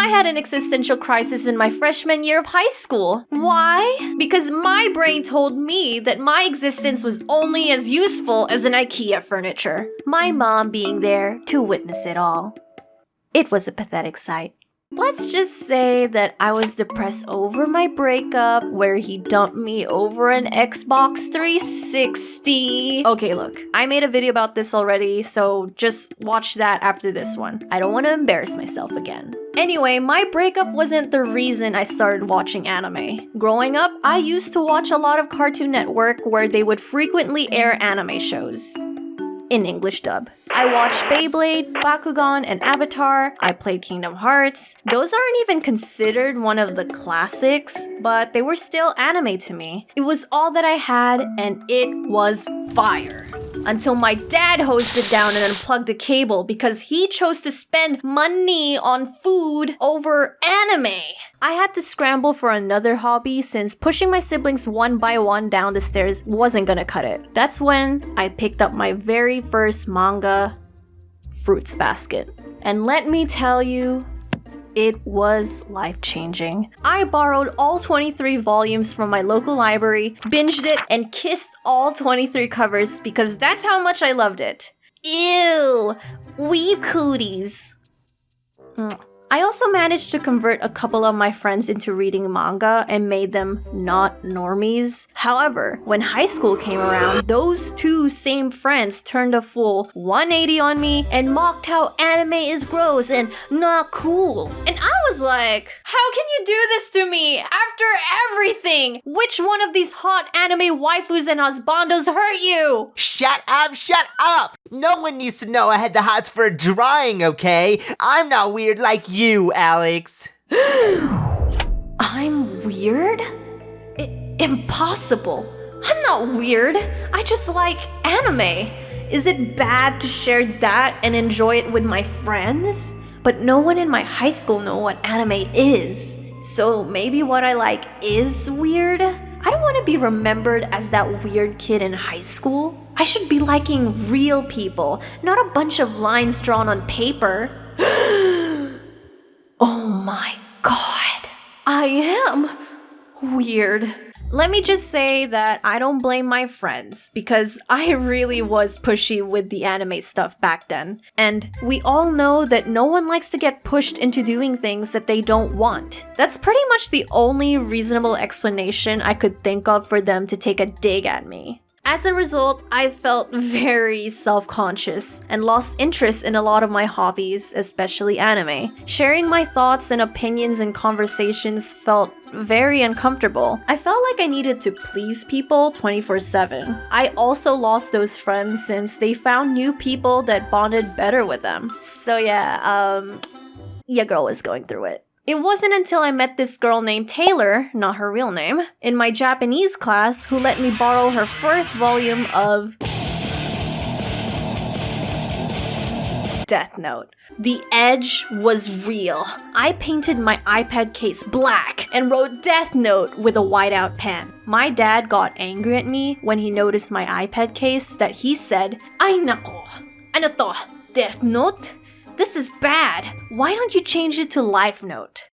I had an existential crisis in my freshman year of high school. Why? Because my brain told me that my existence was only as useful as an IKEA furniture. My mom being there to witness it all. It was a pathetic sight. Let's just say that I was depressed over my breakup, where he dumped me over an Xbox 360. Okay, look, I made a video about this already, so just watch that after this one. I don't want to embarrass myself again. Anyway, my breakup wasn't the reason I started watching anime. Growing up, I used to watch a lot of Cartoon Network where they would frequently air anime shows. In English dub. I watched Beyblade, Bakugan, and Avatar. I played Kingdom Hearts. Those aren't even considered one of the classics, but they were still anime to me. It was all that I had, and it was fire. Until my dad hosed it down and unplugged the cable because he chose to spend money on food over anime. I had to scramble for another hobby since pushing my siblings one by one down the stairs wasn't gonna cut it. That's when I picked up my very first manga, Fruits Basket. And let me tell you, it was life-changing. I borrowed all 23 volumes from my local library, binged it, and kissed all 23 covers because that's how much I loved it. Ew! Weeb cooties! I also managed to convert a couple of my friends into reading manga and made them not normies. However, when high school came around, those two same friends turned a full 180 on me and mocked how anime is gross and not cool. And I was like, how can you do this to me after everything? Which one of these hot anime waifus and husbandos hurt you? Shut up, shut up! No one needs to know I had the hots for drawing, okay? I'm not weird like you, Alex. I'm weird? Impossible. I'm not weird. I just like anime. Is it bad to share that and enjoy it with my friends? But no one in my high school know what anime is. So maybe what I like is weird? I don't want to be remembered as that weird kid in high school. I should be liking real people, not a bunch of lines drawn on paper. Oh my god. I am weird. Let me just say that I don't blame my friends because I really was pushy with the anime stuff back then. And we all know that no one likes to get pushed into doing things that they don't want. That's pretty much the only reasonable explanation I could think of for them to take a dig at me. As a result, I felt very self-conscious and lost interest in a lot of my hobbies, especially anime. Sharing my thoughts and opinions in conversations felt very uncomfortable. I felt like I needed to please people 24/7. I also lost those friends since they found new people that bonded better with them. So yeah, your girl is going through it. It wasn't until I met this girl named Taylor, not her real name, in my Japanese class who let me borrow her first volume of Death Note. The edge was real. I painted my iPad case black and wrote Death Note with a whiteout pen. My dad got angry at me when he noticed my iPad case that he said, "Ay nako, ano to, Death Note? This is bad. Why don't you change it to Life Note?"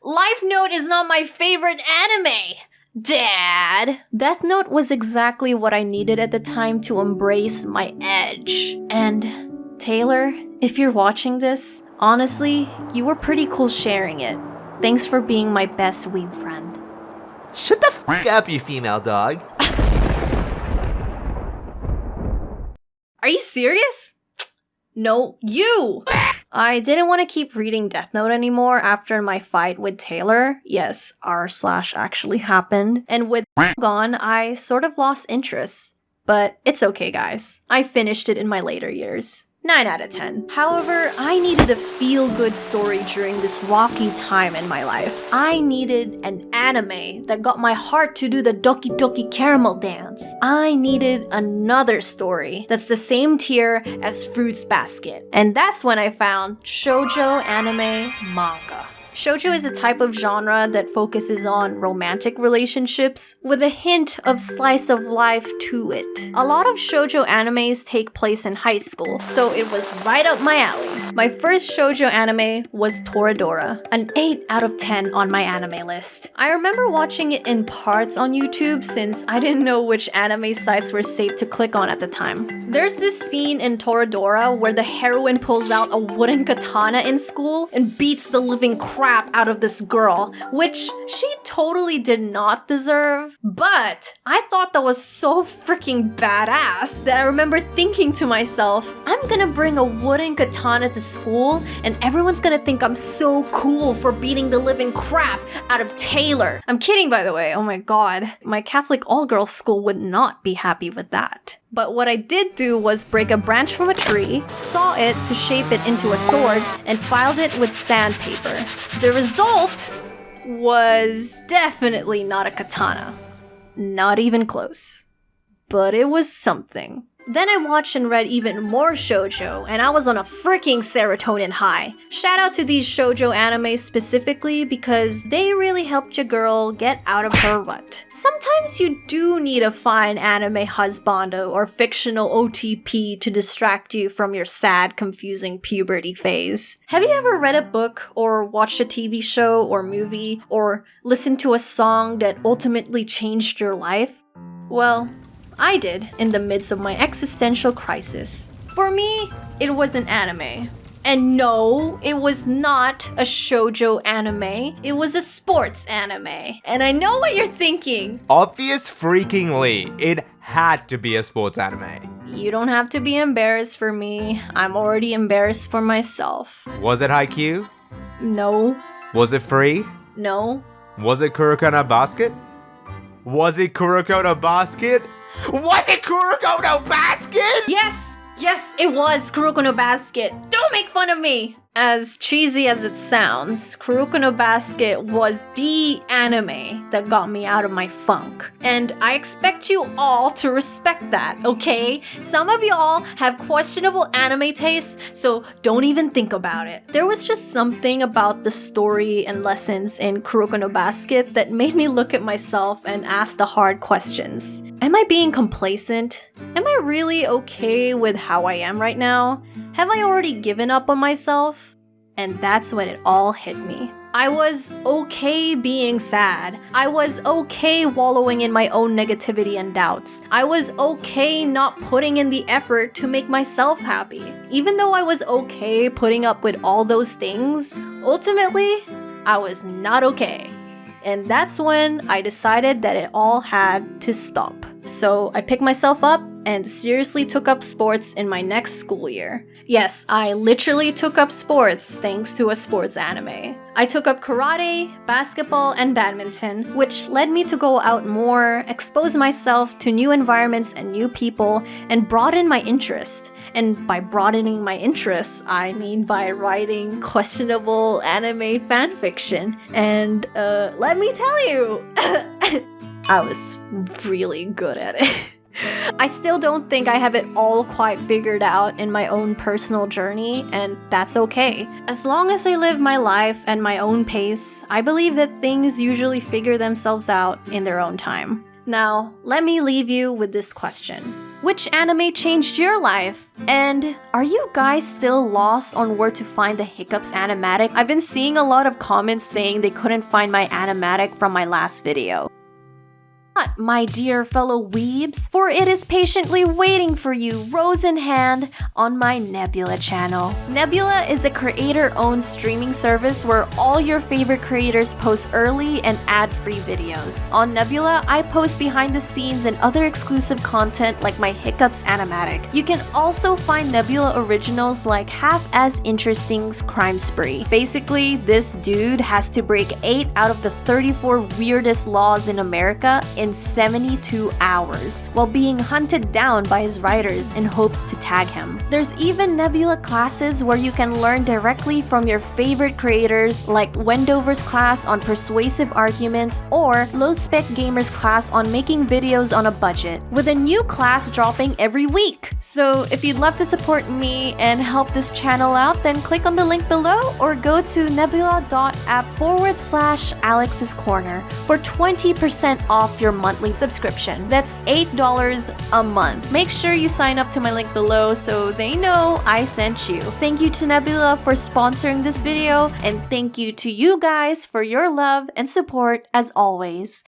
Life Note is not my favorite anime, Dad! Death Note was exactly what I needed at the time to embrace my edge. And Taylor, if you're watching this, honestly, you were pretty cool sharing it. Thanks for being my best weeb friend. Shut the f*** up, you female dog. Are you serious? No, you! I didn't want to keep reading Death Note anymore after my fight with Taylor. Yes, r/ actually happened. And with gone, I sort of lost interest. But it's okay, guys. I finished it in my later years. 9 out of 10. However, I needed a feel-good story during this rocky time in my life. I needed an anime that got my heart to do the Doki Doki Caramel dance. I needed another story that's the same tier as Fruits Basket. And that's when I found shoujo anime manga. Shoujo is a type of genre that focuses on romantic relationships with a hint of slice of life to it. A lot of shoujo animes take place in high school, so it was right up my alley. My first shoujo anime was Toradora, an 8 out of 10 on my anime list. I remember watching it in parts on YouTube since I didn't know which anime sites were safe to click on at the time. There's this scene in Toradora where the heroine pulls out a wooden katana in school and beats the living crap out of this girl, which she totally did not deserve. But I thought that was so freaking badass that I remember thinking to myself, I'm gonna bring a wooden katana to school and everyone's gonna think I'm so cool for beating the living crap out of Taylor. I'm kidding, by the way. Oh my god. My Catholic all-girls school would not be happy with that. But what I did do was break a branch from a tree, saw it to shape it into a sword, and filed it with sandpaper. The result was definitely not a katana. Not even close. But it was something. Then I watched and read even more shoujo, and I was on a freaking serotonin high. Shout out to these shoujo animes specifically because they really helped your girl get out of her rut. Sometimes you do need a fine anime husbando or fictional OTP to distract you from your sad, confusing puberty phase. Have you ever read a book or watched a TV show or movie or listened to a song that ultimately changed your life? Well, I did in the midst of my existential crisis. For me, it was an anime. And no, it was not a shoujo anime. It was a sports anime. And I know what you're thinking. Obvious freakingly, it had to be a sports anime. You don't have to be embarrassed for me. I'm already embarrassed for myself. Was it Haikyuu? No. Was it Free? No. Was it Kuroko no Basket? Was it Kuroko no Basket? Was it Kuroko no Basket? Yes, it was Kuroko no Basket. Don't make fun of me! As cheesy as it sounds, Kuroko no Basket was the anime that got me out of my funk. And I expect you all to respect that, okay? Some of y'all have questionable anime tastes, so don't even think about it. There was just something about the story and lessons in Kuroko no Basket that made me look at myself and ask the hard questions. Am I being complacent? Am I really okay with how I am right now? Have I already given up on myself? And that's when it all hit me. I was okay being sad. I was okay wallowing in my own negativity and doubts. I was okay not putting in the effort to make myself happy. Even though I was okay putting up with all those things, ultimately, I was not okay. And that's when I decided that it all had to stop. So I picked myself up and seriously took up sports in my next school year. Yes, I literally took up sports thanks to a sports anime. I took up karate, basketball, and badminton, which led me to go out more, expose myself to new environments and new people, and broaden my interest. And by broadening my interests, I mean by writing questionable anime fanfiction. And let me tell you, I was really good at it. I still don't think I have it all quite figured out in my own personal journey, and that's okay. As long as I live my life at my own pace, I believe that things usually figure themselves out in their own time. Now, let me leave you with this question. Which anime changed your life? And are you guys still lost on where to find the Hiccups animatic? I've been seeing a lot of comments saying they couldn't find my animatic from my last video. My dear fellow weebs, for it is patiently waiting for you, rose in hand, on my Nebula channel. Nebula is a creator-owned streaming service where all your favorite creators post early and ad-free videos. On Nebula, I post behind the scenes and other exclusive content like my Hiccups animatic. You can also find Nebula originals like Half As Interesting's Crime Spree. Basically, this dude has to break 8 out of the 34 weirdest laws in America in in 72 hours while being hunted down by his writers in hopes to tag him. There's even Nebula classes where you can learn directly from your favorite creators, like Wendover's class on persuasive arguments or Low Spec Gamer's class on making videos on a budget, with a new class dropping every week. So if you'd love to support me and help this channel out, then click on the link below or go to nebula.app/Alex's Corner for 20% off your monthly subscription. That's $8 a month. Make sure you sign up to my link below so they know I sent you. Thank you to Nebula for sponsoring this video, and thank you to you guys for your love and support as always.